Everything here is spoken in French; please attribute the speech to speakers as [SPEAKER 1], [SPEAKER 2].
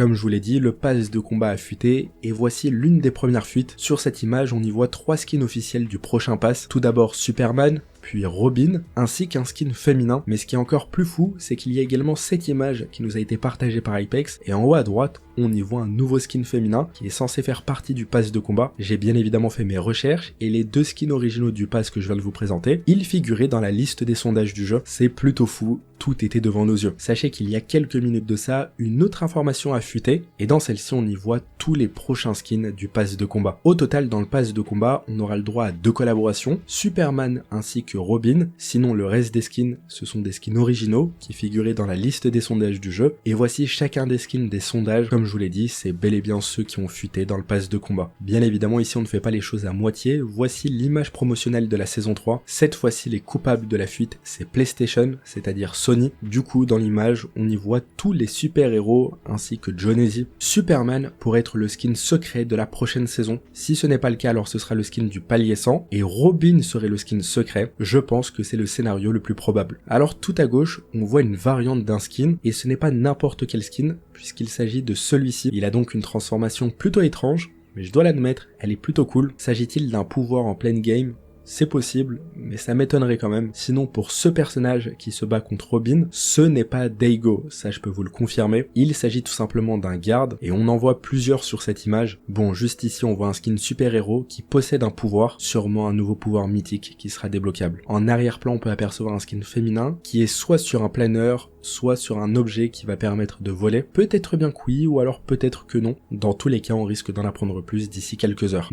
[SPEAKER 1] Comme je vous l'ai dit, le pass de combat a fuité, et voici l'une des premières fuites. Sur cette image, on y voit 3 skins officiels du prochain pass. Tout d'abord Superman, puis Robin, ainsi qu'un skin féminin. Mais ce qui est encore plus fou, c'est qu'il y a également cette image qui nous a été partagée par Apex, et en haut à droite, on y voit un nouveau skin féminin qui est censé faire partie du pass de combat. J'ai bien évidemment fait mes recherches, et les 2 skins originaux du pass que je viens de vous présenter, ils figuraient dans la liste des sondages du jeu. C'est plutôt fou, tout était devant nos yeux. Sachez qu'il y a quelques minutes de ça, une autre information a fuité, et dans celle-ci on y voit tous les prochains skins du pass de combat. Au total, dans le pass de combat, on aura le droit à 2 collaborations, Superman ainsi que Robin. Sinon le reste des skins, ce sont des skins originaux qui figuraient dans la liste des sondages du jeu, et voici chacun des skins des sondages. Comme je vous l'ai dit, c'est bel et bien ceux qui ont fuité dans le pass de combat. Bien évidemment, ici on ne fait pas les choses à moitié, voici l'image promotionnelle de la saison 3. Cette fois-ci, les coupables de la fuite, c'est PlayStation, c'est-à-dire Sony. Du coup, dans l'image, on y voit tous les super-héros ainsi que Jonesy. Superman pourrait être le skin secret de la prochaine saison. Si ce n'est pas le cas, alors ce sera le skin du palier 100, et Robin serait le skin secret. Je pense que c'est le scénario le plus probable. Alors tout à gauche, on voit une variante d'un skin, et ce n'est pas n'importe quel skin, puisqu'il s'agit de celui-ci. Il a donc une transformation plutôt étrange, mais je dois l'admettre, elle est plutôt cool. S'agit-il d'un pouvoir en pleine game ? C'est possible, mais ça m'étonnerait quand même. Sinon, pour ce personnage qui se bat contre Robin, ce n'est pas Daigo, ça je peux vous le confirmer. Il s'agit tout simplement d'un garde, et on en voit plusieurs sur cette image. Bon, juste ici on voit un skin super-héros qui possède un pouvoir, sûrement un nouveau pouvoir mythique qui sera débloquable. En arrière-plan, on peut apercevoir un skin féminin qui est soit sur un planeur, soit sur un objet qui va permettre de voler. Peut-être bien que oui, ou alors peut-être que non. Dans tous les cas, on risque d'en apprendre plus d'ici quelques heures.